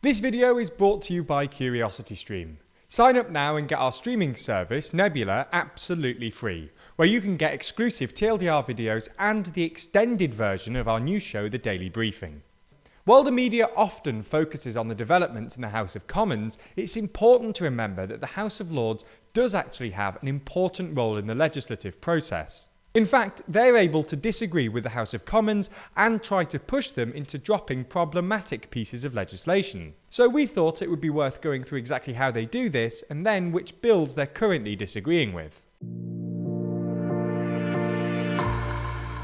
This video is brought to you by CuriosityStream. Sign up now and get our streaming service, Nebula, absolutely free, where you can get exclusive TLDR videos and the extended version of our new show, The Daily Briefing. While the media often focuses on the developments in the House of Commons, it's important to remember that the House of Lords does actually have an important role in the legislative process. In fact, they're able to disagree with the House of Commons and try to push them into dropping problematic pieces of legislation. So we thought it would be worth going through exactly how they do this and then which bills they're currently disagreeing with.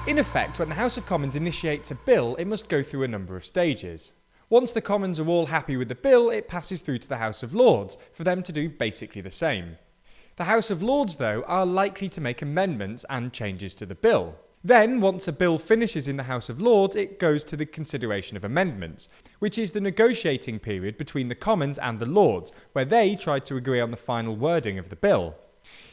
In effect, when the House of Commons initiates a bill, it must go through a number of stages. Once the Commons are all happy with the bill, it passes through to the House of Lords for them to do basically the same. The House of Lords, though, are likely to make amendments and changes to the bill. Then, once a bill finishes in the House of Lords, it goes to the consideration of amendments, which is the negotiating period between the Commons and the Lords, where they try to agree on the final wording of the bill.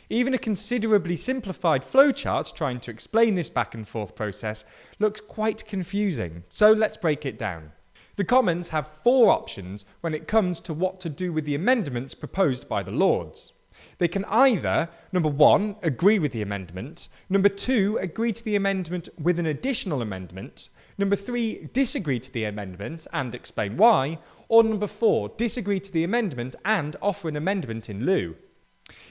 Even a considerably simplified flowchart trying to explain this back and forth process looks quite confusing, so let's break it down. The Commons have 4 options when it comes to what to do with the amendments proposed by the Lords. They can either, number 1, agree with the amendment, number 2, agree to the amendment with an additional amendment, number 3, disagree to the amendment and explain why, or number 4, disagree to the amendment and offer an amendment in lieu.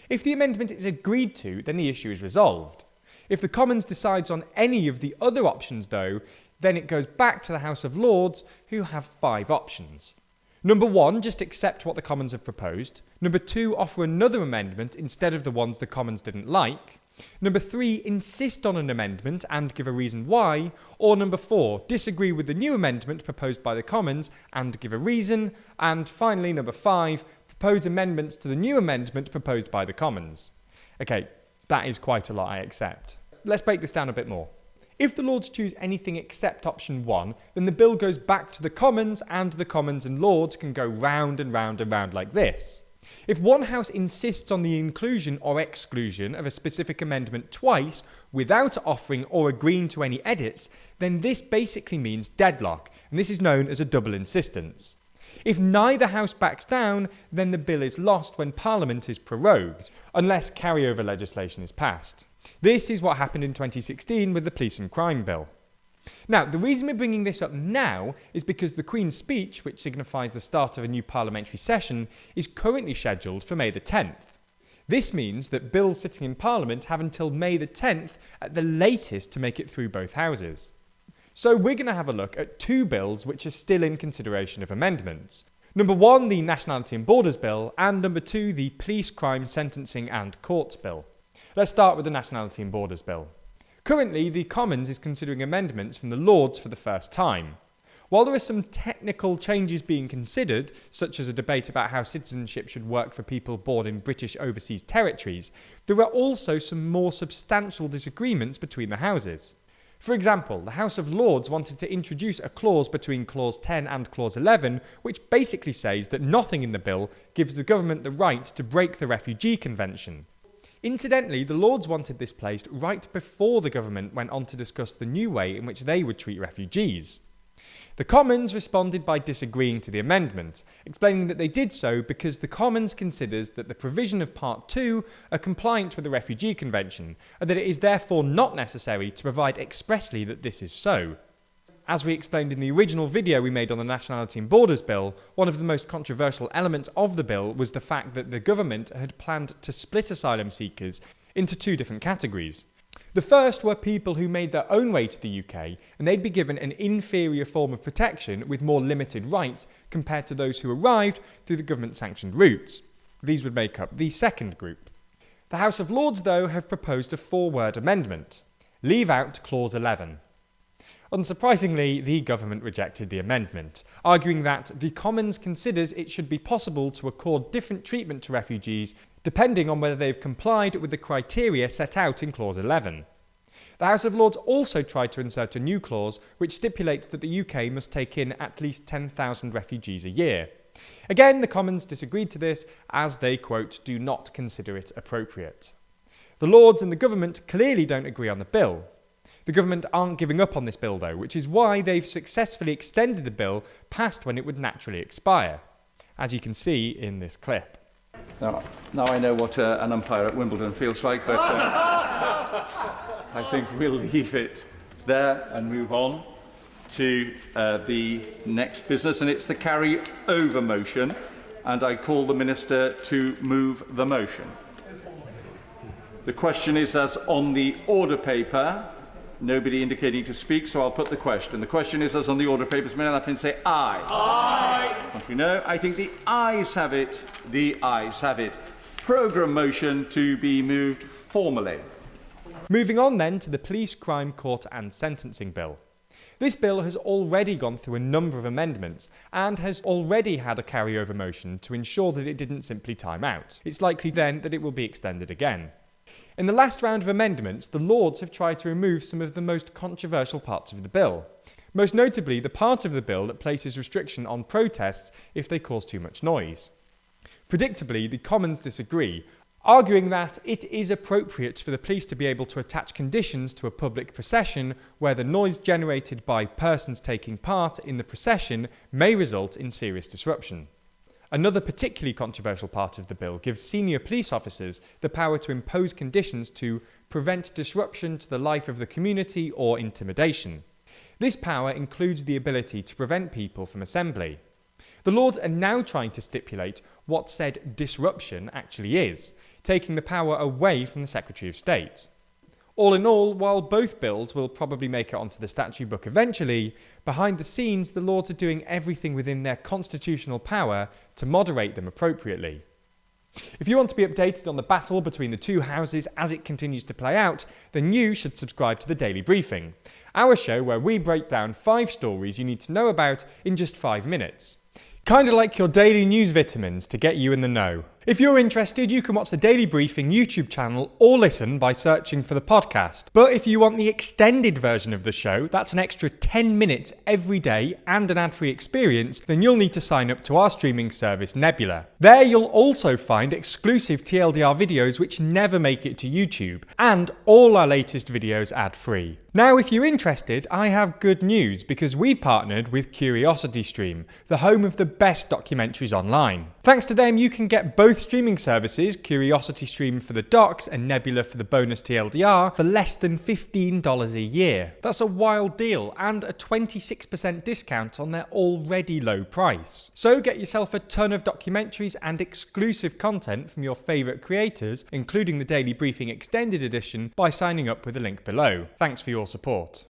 If the amendment is agreed to, then the issue is resolved. If the Commons decides on any of the other options, though, then it goes back to the House of Lords, who have 5 options. Number 1, just accept what the Commons have proposed. Number 2, offer another amendment instead of the ones the Commons didn't like. Number 3, insist on an amendment and give a reason why. Or number 4, disagree with the new amendment proposed by the Commons and give a reason. And finally, number 5, propose amendments to the new amendment proposed by the Commons. Okay, that is quite a lot, I accept. Let's break this down a bit more. If the Lords choose anything except option 1, then the bill goes back to the Commons and the Commons and Lords can go round and round and round like this. If one House insists on the inclusion or exclusion of a specific amendment twice without offering or agreeing to any edits, then this basically means deadlock, and this is known as a double insistence. If neither House backs down, then the bill is lost when Parliament is prorogued, unless carryover legislation is passed. This is what happened in 2016 with the Police and Crime Bill. Now, the reason we're bringing this up now is because the Queen's speech, which signifies the start of a new parliamentary session, is currently scheduled for May the 10th. This means that bills sitting in Parliament have until May the 10th at the latest to make it through both houses. So we're going to have a look at 2 bills which are still in consideration of amendments. Number 1, the Nationality and Borders Bill, and number 2, the Police, Crime, Sentencing and Courts Bill. Let's start with the Nationality and Borders Bill. Currently, the Commons is considering amendments from the Lords for the first time. While there are some technical changes being considered, such as a debate about how citizenship should work for people born in British overseas territories, there are also some more substantial disagreements between the houses. For example, the House of Lords wanted to introduce a clause between Clause 10 and Clause 11, which basically says that nothing in the bill gives the government the right to break the Refugee Convention. Incidentally, the Lords wanted this placed right before the government went on to discuss the new way in which they would treat refugees. The Commons responded by disagreeing to the amendment, explaining that they did so because the Commons considers that the provision of Part 2 are compliant with the Refugee Convention, and that it is therefore not necessary to provide expressly that this is so. As we explained in the original video we made on the Nationality and Borders Bill, one of the most controversial elements of the bill was the fact that the government had planned to split asylum seekers into 2 different categories. The first were people who made their own way to the UK, and they'd be given an inferior form of protection with more limited rights compared to those who arrived through the government-sanctioned routes. These would make up the second group. The House of Lords, though, have proposed a 4-word amendment. Leave out Clause 11. Unsurprisingly, the government rejected the amendment, arguing that the Commons considers it should be possible to accord different treatment to refugees depending on whether they've complied with the criteria set out in Clause 11. The House of Lords also tried to insert a new clause which stipulates that the UK must take in at least 10,000 refugees a year. Again, the Commons disagreed to this as they, quote, do not consider it appropriate. The Lords and the government clearly don't agree on the bill. The government aren't giving up on this bill though, which is why they've successfully extended the bill past when it would naturally expire, as you can see in this clip. Now I know what an umpire at Wimbledon feels like, but I think we'll leave it there and move on to the next business, and it's the carry over motion, and I call the Minister to move the motion. The question is as on the order paper. Nobody indicating to speak, so I'll put the question. The question is as on the order paper. May I please say aye? Aye. Contrary, no. I think the ayes have it. The ayes have it. Programme motion to be moved formally. Moving on then to the Police, Crime, Court and Sentencing Bill. This bill has already gone through a number of amendments and has already had a carryover motion to ensure that it didn't simply time out. It's likely then that it will be extended again. In the last round of amendments, the Lords have tried to remove some of the most controversial parts of the bill. Most notably, the part of the bill that places restriction on protests if they cause too much noise. Predictably, the Commons disagree, arguing that it is appropriate for the police to be able to attach conditions to a public procession where the noise generated by persons taking part in the procession may result in serious disruption. Another particularly controversial part of the bill gives senior police officers the power to impose conditions to prevent disruption to the life of the community or intimidation. This power includes the ability to prevent people from assembly. The Lords are now trying to stipulate what said disruption actually is, taking the power away from the Secretary of State. All in all, while both bills will probably make it onto the statute book eventually, behind the scenes the Lords are doing everything within their constitutional power to moderate them appropriately. If you want to be updated on the battle between the two houses as it continues to play out, then you should subscribe to the Daily Briefing, our show where we break down 5 stories you need to know about in just 5 minutes. Kind of like your daily news vitamins to get you in the know. If you're interested, you can watch the Daily Briefing YouTube channel or listen by searching for the podcast. But if you want the extended version of the show, that's an extra 10 minutes every day and an ad-free experience, then you'll need to sign up to our streaming service Nebula. There you'll also find exclusive TLDR videos which never make it to YouTube, and all our latest videos ad-free. Now, if you're interested, I have good news because we've partnered with CuriosityStream, the home of the best documentaries online. Thanks to them, you can get both streaming services, CuriosityStream for the docs and Nebula for the bonus TLDR, for less than $15 a year. That's a wild deal and a 26% discount on their already low price. So get yourself a ton of documentaries and exclusive content from your favourite creators, including the Daily Briefing Extended Edition, by signing up with the link below. Thanks for your support.